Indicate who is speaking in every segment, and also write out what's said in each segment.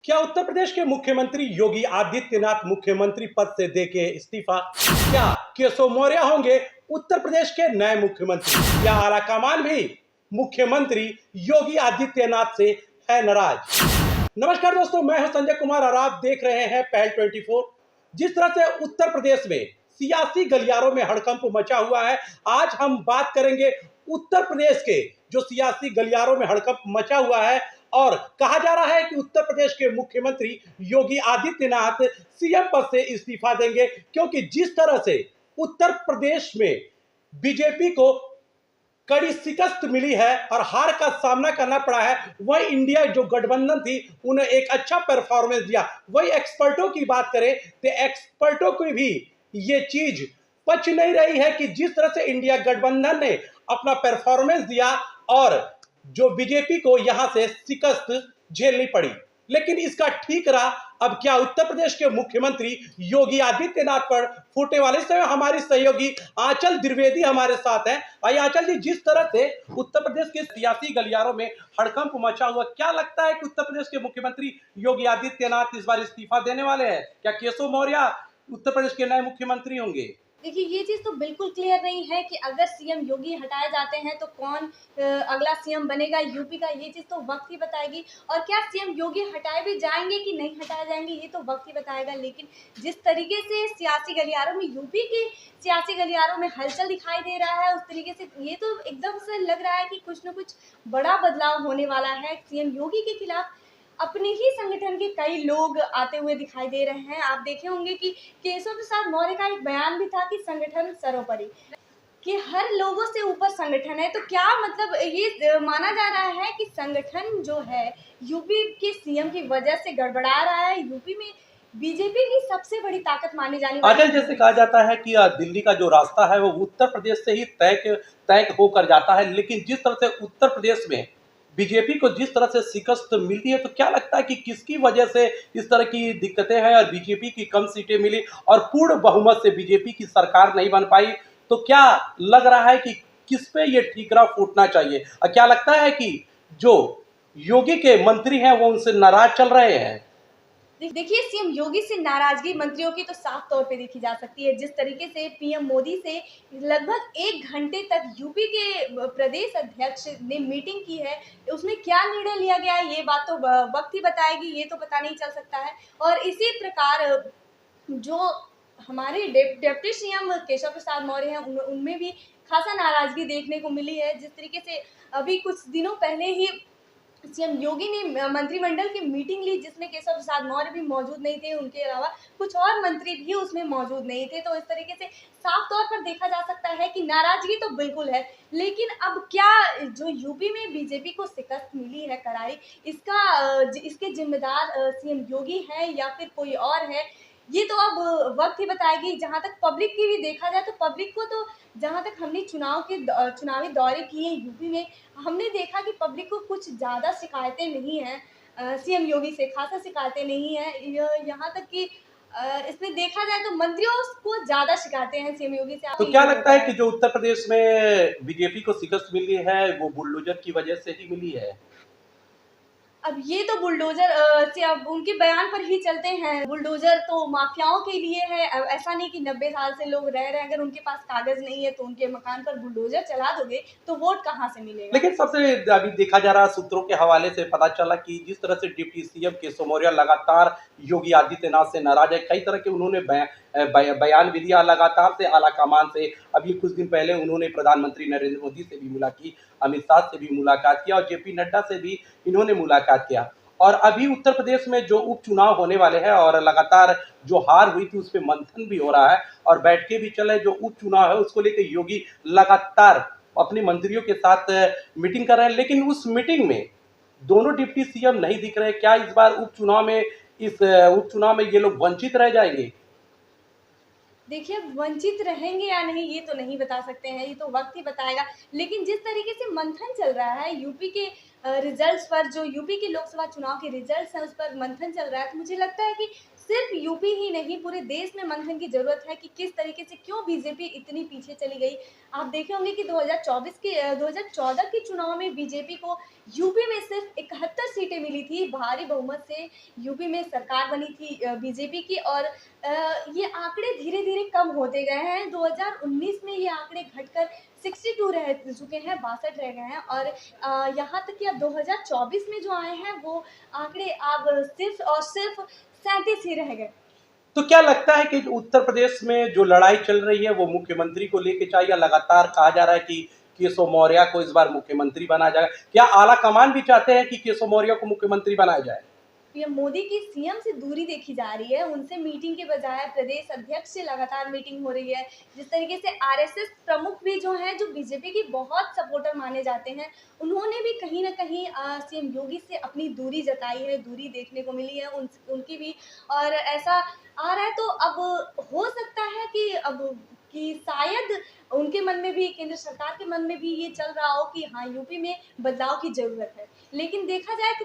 Speaker 1: क्या उत्तर प्रदेश के मुख्यमंत्री योगी आदित्यनाथ मुख्यमंत्री पद से देके इस्तीफा? क्या केशव मौर्य होंगे उत्तर प्रदेश के नए मुख्यमंत्री? या आलाकमान भी मुख्यमंत्री योगी आदित्यनाथ से है नाराज? नमस्कार दोस्तों, मैं हूं संजय कुमार और आप देख रहे हैं पहल 24। जिस तरह से उत्तर प्रदेश में सियासी गलियारों में हड़कंप मचा हुआ है, आज हम बात करेंगे उत्तर प्रदेश के जो सियासी गलियारों में हड़कंप मचा हुआ है। और कहा जा रहा है कि उत्तर प्रदेश के मुख्यमंत्री योगी आदित्यनाथ सीएम पद से इस्तीफा देंगे, क्योंकि जिस तरह से उत्तर प्रदेश में बीजेपी को कड़ी शिकस्त मिली है और हार का सामना करना पड़ा है, वही इंडिया जो गठबंधन थी उन्हें एक अच्छा परफॉर्मेंस दिया। वही एक्सपर्टों की बात करें तो एक्सपर्टों को भी ये चीज पच नहीं रही है कि जिस तरह से इंडिया गठबंधन ने अपना परफॉर्मेंस दिया और जो बीजेपी को यहां से शिकस्त झेलनी पड़ी। लेकिन इसका ठीक रहा। अब क्या उत्तर प्रदेश के मुख्यमंत्री योगी आदित्यनाथ पर फूटने वाले समय हमारी सहयोगी आंचल द्विवेदी हमारे साथ हैं। आइए आंचल जी, जिस तरह से उत्तर प्रदेश के सियासी गलियारों में हड़कंप मचा हुआ, क्या लगता है कि उत्तर प्रदेश के मुख्यमंत्री योगी आदित्यनाथ इस बार इस्तीफा देने वाले हैं? क्या केशव मौर्य उत्तर प्रदेश के नए मुख्यमंत्री होंगे?
Speaker 2: देखिए, ये चीज़ तो बिल्कुल क्लियर नहीं है कि अगर सीएम योगी हटाए जाते हैं तो कौन अगला सीएम बनेगा यूपी का। ये चीज़ तो वक्त ही बताएगी। और क्या सीएम योगी हटाए भी जाएंगे कि नहीं हटाए जाएंगे, ये तो वक्त ही बताएगा। लेकिन जिस तरीके से सियासी गलियारों में, यूपी के सियासी गलियारों में हलचल दिखाई दे रहा है, उस तरीके से ये तो एकदम से लग रहा है कि कुछ न कुछ बड़ा बदलाव होने वाला है। सीएम योगी के खिलाफ अपने ही संगठन के कई लोग आते हुए दिखाई दे रहे हैं। आप देखे होंगे कि केशव प्रसाद मौर्य का एक बयान भी था कि संगठन सर्वोपरि, कि हर लोगों से ऊपर संगठन है। तो क्या मतलब ये माना जा रहा है कि संगठन जो है यूपी के सीएम की वजह से गड़बड़ा रहा है। यूपी में बीजेपी की सबसे बड़ी ताकत मानी जाने वाली
Speaker 1: आजकल जैसे कहा जाता है कि दिल्ली का जो रास्ता है वो उत्तर प्रदेश से ही तय होकर जाता है, लेकिन जिस तरह से उत्तर प्रदेश में बीजेपी को जिस तरह से शिकस्त मिलती है, तो क्या लगता है कि किसकी वजह से इस तरह की दिक्कतें हैं और बीजेपी की कम सीटें मिली और पूर्ण बहुमत से बीजेपी की सरकार नहीं बन पाई? तो क्या लग रहा है कि किस पे ये ठीकरा फूटना चाहिए और क्या लगता है कि जो योगी के मंत्री हैं वो उनसे नाराज चल रहे हैं?
Speaker 2: देखिए, सीएम योगी से नाराजगी मंत्रियों की तो साफ तौर पे देखी जा सकती है। जिस तरीके से पीएम मोदी से लगभग 1 घंटे तक यूपी के प्रदेश अध्यक्ष ने मीटिंग की है, उसमें क्या निर्णय लिया गया है ये बात तो वक्त ही बताएगी, ये तो पता नहीं चल सकता है। और इसी प्रकार जो हमारे डिप्टी सीएम केशव प्रसाद मौर्य हैं, उनमें भी खासा नाराजगी देखने को मिली है। जिस तरीके से अभी कुछ दिनों पहले ही सीएम योगी ने मंत्रिमंडल की मीटिंग ली, जिसमें केशव प्रसाद मौर्य भी मौजूद नहीं थे, उनके अलावा कुछ और मंत्री भी उसमें मौजूद नहीं थे। तो इस तरीके से साफ तौर पर देखा जा सकता है कि नाराजगी तो बिल्कुल है। लेकिन अब क्या जो यूपी में बीजेपी को शिकस्त मिली है करारी, इसका इसके जिम्मेदार सीएम योगी है या फिर कोई और है, ये तो अब वक्त ही बताएगी। जहाँ तक पब्लिक की भी देखा जाए तो पब्लिक को तो, जहाँ तक हमने चुनावी दौरे किए यूपी में, हमने देखा कि पब्लिक को कुछ ज़्यादा शिकायतें नहीं हैं सीएम योगी से, खासा शिकायतें नहीं हैं। यहाँ तक कि इसमें देखा जाए तो मंत्रियों को ज़्यादा शिकायतें हैं सीएम योगी से।
Speaker 1: तो
Speaker 2: आपको
Speaker 1: क्या
Speaker 2: ये
Speaker 1: लगता
Speaker 2: लगता
Speaker 1: है
Speaker 2: है?
Speaker 1: कि जो उत्तर प्रदेश में बीजेपी को शिकस्त मिली है वो बुलडोजर की वजह से ही मिली है?
Speaker 2: अब ये तो बुलडोज़र से अब उनके बयान पर ही चलते हैं। बुलडोज़र तो माफियाओं के लिए है। ऐसा नहीं कि 90 साल से लोग रह रहे हैं, अगर उनके पास कागज़ नहीं है तो उनके मकान पर बुलडोज़र चला दोगे तो वोट कहाँ से मिलेगा?
Speaker 1: लेकिन सबसे अभी देखा जा रहा है, सूत्रों के हवाले से पता चला कि जिस तरह से डिप्टी सीएम केशव मौर्य लगातार योगी आदित्यनाथ से नाराज है, कई तरह के उन्होंने बयान भी दिया लगातार से आलाकमान से। अभी कुछ दिन पहले उन्होंने प्रधानमंत्री नरेंद्र मोदी से भी मुलाकात की, अमित शाह से भी मुलाकात किया और जेपी नड्डा से भी इन्होंने मुलाकात किया। और अभी उत्तर प्रदेश में जो उपचुनाव होने वाले हैं और लगातार जो हार हुई थी उस पे मंथन भी हो रहा है और बैठके भी चल रहे, जो उपचुनाव है उसको लेकर योगी लगातार अपने मंत्रियों के साथ मीटिंग कर रहे हैं, लेकिन उस मीटिंग में दोनों डिप्टी सीएम नहीं दिख रहे। क्या इस बार उपचुनाव में ये लोग वंचित रह जाएंगे?
Speaker 2: देखिए, वंचित रहेंगे या नहीं ये तो नहीं बता सकते हैं, ये तो वक्त ही बताएगा। लेकिन जिस तरीके से मंथन चल रहा है यूपी के रिजल्ट्स पर, जो यूपी के लोकसभा चुनाव के रिजल्ट्स हैं उस पर मंथन चल रहा है। तो मुझे लगता है कि सिर्फ यूपी ही नहीं, पूरे देश में मंथन की ज़रूरत है कि किस तरीके से क्यों बीजेपी इतनी पीछे चली गई। आप देखे होंगे कि 2014 के चुनाव में बीजेपी को यूपी में सिर्फ 71 सीटें मिली थी, भारी बहुमत से यूपी में सरकार बनी थी बीजेपी की। और ये आंकड़े धीरे-धीरे कम होते गए हैं। 2019 में ये आंकड़े घटकर 62 रह चुके हैं, 62 रह गए हैं। और यहाँ तक कि अब 2024 में जो आए हैं वो आंकड़े अब सिर्फ और सिर्फ 37 ही रह गए।
Speaker 1: तो क्या लगता है कि उत्तर प्रदेश में जो लड़ाई चल रही है वो मुख्यमंत्री को लेके चाहिए, या लगातार कहा जा रहा है कि केशव मौर्य को इस बार मुख्यमंत्री बनाया जाएगा? क्या आला कमान भी चाहते हैं कि केशव मौर्य को मुख्यमंत्री बनाया जाए?
Speaker 2: पीएम मोदी की सीएम से दूरी देखी जा रही है। उनसे मीटिंग के बजाय प्रदेश अध्यक्ष से लगातार मीटिंग हो रही है। जिस तरीके से आरएसएस प्रमुख भी जो हैं, जो बीजेपी की बहुत सपोर्टर माने जाते हैं, उन्होंने भी कहीं न कहीं सीएम योगी से अपनी दूरी जताई है, दूरी देखने को मिली है उनकी भी। और ऐसा आ रहा है तो अब हो सकता है कि शायद उनके मन में भी, केंद्र सरकार के मन में भी ये चल रहा हो कि हाँ, यूपी में बदलाव की ज़रूरत है। लेकिन देखा जाए कि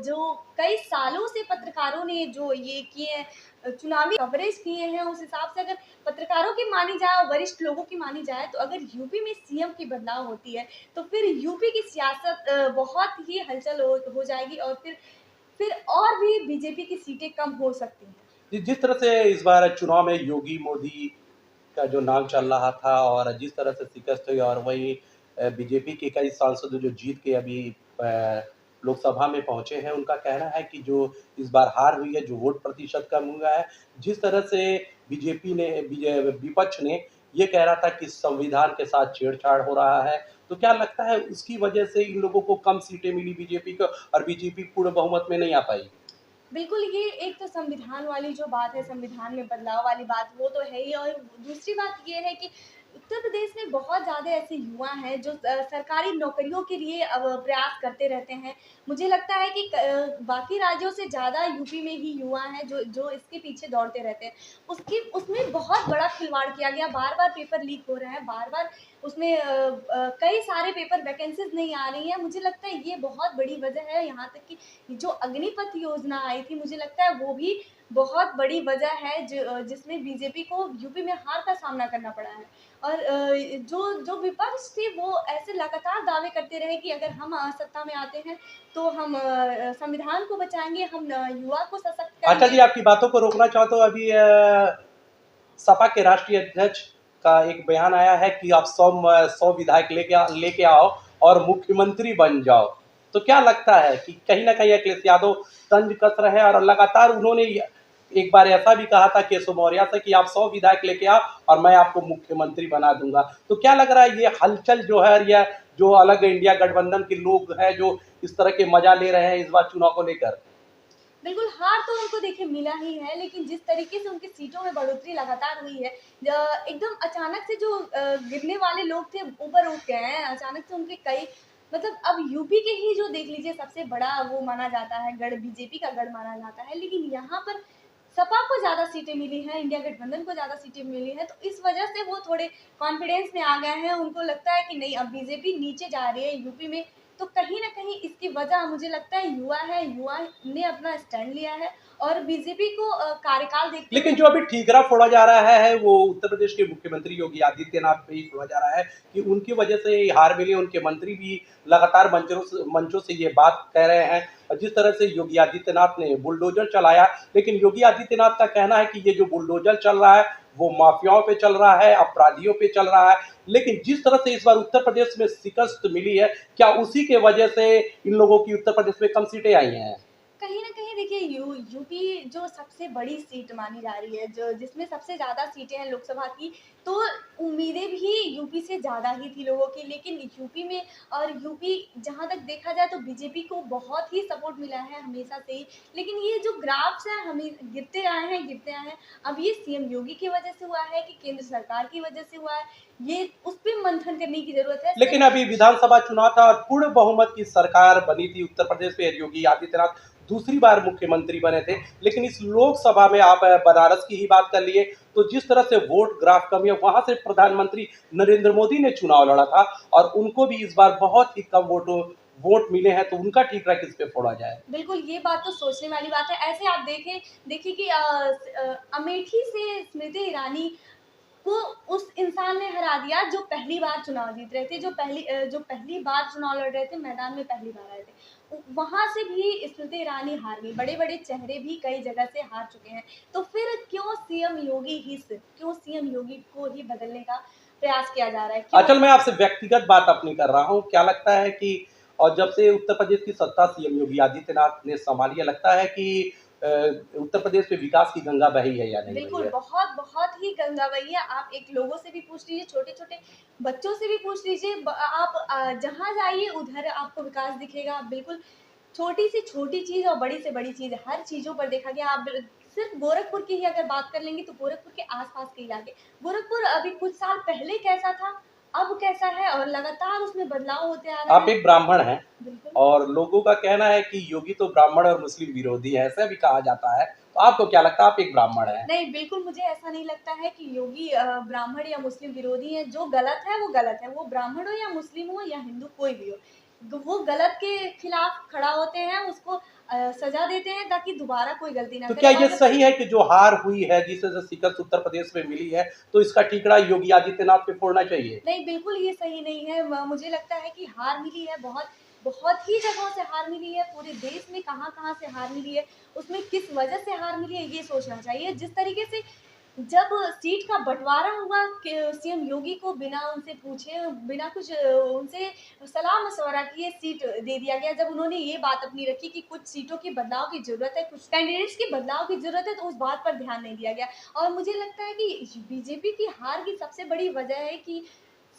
Speaker 2: जो कई सालों से पत्रकारों ने जो ये किए हैं, चुनावी कवरेज किए हैं, उस हिसाब से अगर पत्रकारों की मानी जाए और वरिष्ठ लोगों की मानी जाए, तो अगर यूपी में सीएम की बदलाव होती है तो फिर यूपी की सियासत बहुत ही हलचल हो जाएगी। और फिर और भी बीजेपी की सीटें कम हो सकती हैं।
Speaker 1: जिस तरह से इस बार चुनाव में योगी मोदी का जो नाम चल रहा था और जिस तरह से शिकस्त हुई, और वही बीजेपी के कई सांसद जो जीत के अभी लोकसभा में पहुंचे हैं, उनका कहना है कि जो इस बार हार हुई है, जो वोट प्रतिशत कम हुआ है, जिस तरह से विपक्ष ने ये कह रहा था कि संविधान के साथ छेड़छाड़ हो रहा है, तो क्या लगता है उसकी वजह से इन लोगों को कम सीटें मिली बीजेपी को, और बीजेपी पूर्ण बहुमत में नहीं आ पाई?
Speaker 2: बिल्कुल, ये एक तो संविधान वाली जो बात है, संविधान में बदलाव वाली बात, वो तो है ही। और दूसरी बात ये है कि उत्तर प्रदेश में बहुत ज़्यादा ऐसे युवा हैं जो सरकारी नौकरियों के लिए अब प्रयास करते रहते हैं। मुझे लगता है कि बाकी राज्यों से ज़्यादा यूपी में ही युवा हैं जो जो इसके पीछे दौड़ते रहते हैं। उसमें बहुत बड़ा खिलवाड़ किया गया, बार-बार पेपर लीक हो रहे हैं, बार-बार उसमें कई सारे पेपर वैकेंसीज़ नहीं आ रही हैं। मुझे लगता है ये बहुत बड़ी वजह है। यहाँ तक कि जो अग्निपथ योजना आई थी, मुझे लगता है वो भी बहुत बड़ी वजह है जिसमें बीजेपी को यूपी में हार का सामना करना पड़ा है। और जो विपक्ष थे वो ऐसे लगातार दावे करते रहे कि अगर हम सत्ता में आते हैं तो हम संविधान को बचाएँगे, हम युवा को सशक्त
Speaker 1: अच्छा
Speaker 2: करेंगे।
Speaker 1: जी, आपकी बातों को रोकना चाहता हूँ। अभी सपा के राष्ट्रीय अध्यक्ष का एक बयान आया है कि आप 100 विधायक लेके आओ और मुख्यमंत्री बन जाओ। तो क्या लगता है कि कहीं न कहीं अखिलेश यादव तंज कस रहे हैं, और लगातार उन्होंने एक बार ऐसा भी कहा था केशव मौर्य से कि आप 100 विधायक लेके आओ और मैं आपको मुख्यमंत्री बना दूँगा। तो क्या लग रहा है ये हलचल जो है, या जो अलग इंडिया गठबंधन के लोग हैं जो इस तरह के मज़ा ले रहे हैं इस बार चुनाव को लेकर?
Speaker 2: बिल्कुल, हार तो उनको देखिए मिला ही है, लेकिन जिस तरीके से उनकी सीटों में बढ़ोतरी लगातार हुई है, एकदम अचानक से जो गिरने वाले लोग थे ऊपर उठ गए हैं, अचानक से उनके कई, मतलब अब यूपी के ही जो देख लीजिए सबसे बड़ा वो माना जाता है गढ़, बीजेपी का गढ़ माना जाता है, लेकिन यहाँ पर सपा को ज़्यादा सीटें मिली हैं, इंडिया गठबंधन को ज़्यादा सीटें मिली हैं, तो इस वजह से वो थोड़े कॉन्फिडेंस में आ गए हैं। उनको लगता है कि नहीं, अब बीजेपी नीचे जा रही है यूपी में, तो कहीं न कहीं इसकी वजह मुझे लगता है युवा है, युवा ने अपना स्टैंड लिया है और बीजेपी को कार्यकाल देखते
Speaker 1: लेकिन
Speaker 2: हुए।
Speaker 1: जो अभी ठीकरा फोड़ा जा रहा है वो उत्तर प्रदेश के मुख्यमंत्री योगी आदित्यनाथ पे ही फोड़ा जा रहा है कि उनकी वजह से ये हार मिली। उनके मंत्री भी लगातार मंचों से ये बात कह रहे हैं। और जिस तरह से योगी आदित्यनाथ ने बुलडोजर चलाया, लेकिन योगी आदित्यनाथ का कहना है कि ये जो बुलडोजर चल रहा है वो माफियाओं पे चल रहा है, अपराधियों पे चल रहा है। लेकिन जिस तरह से इस बार उत्तर प्रदेश में शिकस्त मिली है, क्या उसी के वजह से इन लोगों की उत्तर प्रदेश में कम सीटें आई हैं?
Speaker 2: कहीं न कहीं देखिए यूपी जो सबसे बड़ी सीट मानी जा रही है, जो जिसमें सबसे ज़्यादा सीटें हैं लोकसभा की, तो उम्मीदें भी यूपी से ज़्यादा ही थी लोगों की। लेकिन यूपी में, और यूपी जहाँ तक देखा जाए तो बीजेपी को बहुत ही सपोर्ट मिला है हमेशा से ही। लेकिन ये जो ग्राफ्स हैं हमें गिरते आए हैं, गिरते आए हैं। अब ये सीएम योगी की वजह से हुआ है कि केंद्र सरकार की वजह से हुआ है, ये उस पे मंथन करने की ज़रूरत है।
Speaker 1: लेकिन अभी विधानसभा चुनाव था और पूर्ण बहुमत की सरकार बनी थी उत्तर प्रदेश में। योगी आदित्यनाथ दूसरी बार मुख्यमंत्री बने थे। लेकिन इस लोकसभा में आप बनारस की ही बात कर लिए, तो जिस तरह से वोट ग्राफ कमी है, वहां से प्रधानमंत्री नरेंद्र मोदी ने चुनाव लड़ा था और उनको भी इस बार बहुत ही कम वोटों वोट मिले हैं तो उनका ठीकरा किस पे फोड़ा जाए।
Speaker 2: बिल्कुल, ये बात तो सोचने वाली बात है। ऐसे आप देखिए कि अमेठी से स्मृति ईरानी को उस इंसान ने हरा दिया जो पहली बार चुनाव जीत रहे थे, जो पहली बार चुनाव लड़ रहे थे, मैदान में पहली बार आए थे। वहाँ से भी स्मृति ईरानी हार गई, बड़े-बड़े चेहरे भी कई जगह से हार चुके हैं। तो फिर क्यों सीएम योगी को ही बदलने का प्रयास किया जा रहा है? क्यों?
Speaker 1: अचल मैं आपसे व्यक्तिगत बात अपनी कर रहा हूँ, क्या लगता है कि और जब से उत्तर प्रदेश की सत्ता सीएम योगी आदित्यनाथ ने संभाली है, लगता है कि उत्तर प्रदेश में विकास की गंगा बही है या नहीं बही
Speaker 2: बिल्कुल,
Speaker 1: है?
Speaker 2: बहुत ही गंगा बही है। आप एक लोगों से भी पूछ लीजिए, छोटे-छोटे बच्चों से भी पूछ लीजिए, आप जहाँ जाइए उधर आपको विकास दिखेगा। बिल्कुल, छोटी से छोटी चीज़ और बड़ी से बड़ी चीज़, हर चीज़ों पर देखा गया। आप सिर्फ गोरखपुर की ही अगर बात कर लेंगे तो गोरखपुर के आस-पास के इलाके, गोरखपुर अभी कुछ साल पहले कैसा था, अब कैसा है और लगातार उसमें बदलाव होते आ रहे
Speaker 1: आप
Speaker 2: हैं।
Speaker 1: एक ब्राह्मण हैं
Speaker 2: बिल्कुल।
Speaker 1: और लोगों का कहना है कि योगी तो ब्राह्मण और मुस्लिम विरोधी है, ऐसा भी कहा जाता है। तो आपको क्या लगता है, आप एक ब्राह्मण हैं?
Speaker 2: नहीं, बिल्कुल मुझे ऐसा नहीं लगता है कि योगी ब्राह्मण या मुस्लिम विरोधी हैं। जो गलत है वो गलत है। वो ब्राह्मण हो या मुस्लिम हो या हिंदू कोई भी हो। वो गलत के खिलाफ खड़ा होते हैं, उसको सज़ा देते हैं ताकि दोबारा कोई गलती ना
Speaker 1: तो
Speaker 2: करे।
Speaker 1: क्या
Speaker 2: और
Speaker 1: ये
Speaker 2: जब
Speaker 1: सही है कि जो हार हुई है, जिसे शिकस्त उत्तर प्रदेश में मिली है, तो इसका ठीकरा योगी आदित्यनाथ पे फोड़ना चाहिए?
Speaker 2: नहीं, बिल्कुल ये सही नहीं है। मुझे लगता है कि हार मिली है, बहुत ही जगहों से हार मिली है, पूरे देश में कहाँ-कहाँ से हार मिली है, उसमें किस वजह से हार मिली है, ये सोचना चाहिए। जिस तरीके से जब सीट का बँटवारा हुआ कि सीएम योगी को बिना उनसे पूछे, बिना कुछ उनसे सलाह-मशवरा किए सीट दे दिया गया। जब उन्होंने ये बात अपनी रखी कि कुछ सीटों की बदलाव की ज़रूरत है, कुछ कैंडिडेट्स के बदलाव की ज़रूरत है, तो उस बात पर ध्यान नहीं दिया गया। और मुझे लगता है कि बीजेपी की हार की सबसे बड़ी वजह है कि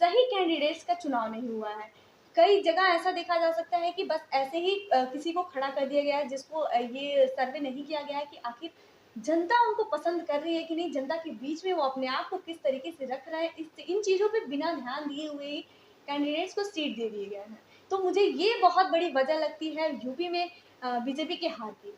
Speaker 2: सही कैंडिडेट्स का चुनाव नहीं हुआ है। कई जगह ऐसा देखा जा सकता है कि बस ऐसे ही किसी को खड़ा कर दिया गया है जिसको ये सर्वे नहीं किया गया है कि आखिर जनता उनको पसंद कर रही है कि नहीं, जनता के बीच में वो अपने आप को किस तरीके से रख रहे हैं, इन चीज़ों पे बिना ध्यान दिए हुए ही कैंडिडेट्स को सीट दे दिए गए हैं। तो मुझे ये बहुत बड़ी वजह लगती है यूपी में बीजेपी के हार की।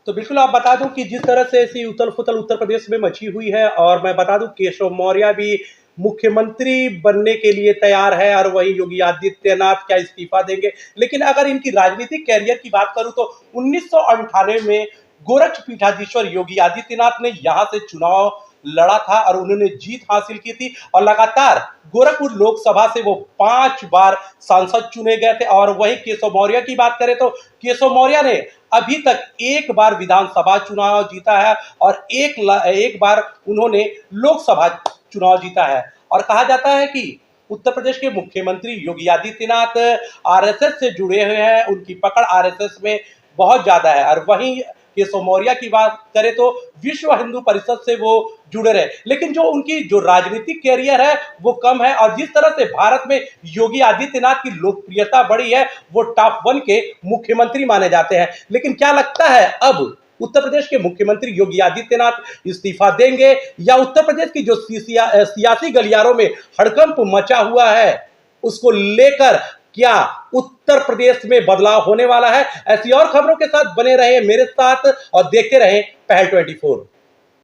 Speaker 1: तो बिल्कुल आप बता दूं कि जिस तरह से ऐसी उथल-पुथल उत्तर प्रदेश में मची हुई है, और मैं बता दूं केशव मौर्य भी मुख्यमंत्री बनने के लिए तैयार है, और वहीं योगी आदित्यनाथ क्या इस्तीफा देंगे। लेकिन अगर इनकी राजनीतिक कैरियर की बात करूं तो 1998 में गोरक्षपीठाधीश्वर योगी आदित्यनाथ ने यहाँ से चुनाव लड़ा था और उन्होंने जीत हासिल की थी, और लगातार गोरखपुर लोकसभा से वो 5 बार सांसद चुने गए थे। और वहीं केशव मौर्य की बात करें तो केशव मौर्य ने अभी तक एक बार विधानसभा चुनाव जीता है और एक बार उन्होंने लोकसभा चुनाव जीता है। और कहा जाता है कि उत्तर प्रदेश के मुख्यमंत्री योगी आदित्यनाथ आरएसएस से जुड़े हुए हैं, उनकी पकड़ आरएसएस में बहुत ज्यादा है। और वहीं केशव मौर्य की बात करें तो विश्व हिंदू परिषद से वो जुड़े रहे, लेकिन जो उनकी जो राजनीतिक कैरियर है वो कम है। और जिस तरह से भारत में योगी आदित्यनाथ की लोकप्रियता बढ़ी है, वो टॉप 1 के मुख्यमंत्री माने जाते हैं। लेकिन क्या लगता है, अब उत्तर प्रदेश के मुख्यमंत्री योगी आदित्यनाथ इस्तीफा देंगे, या उत्तर प्रदेश की जो सियासी गलियारों में हड़कंप मचा हुआ है उसको लेकर क्या उत्तर प्रदेश में बदलाव होने वाला है? ऐसी और खबरों के साथ बने रहे मेरे साथ और देखते रहें पहल 24।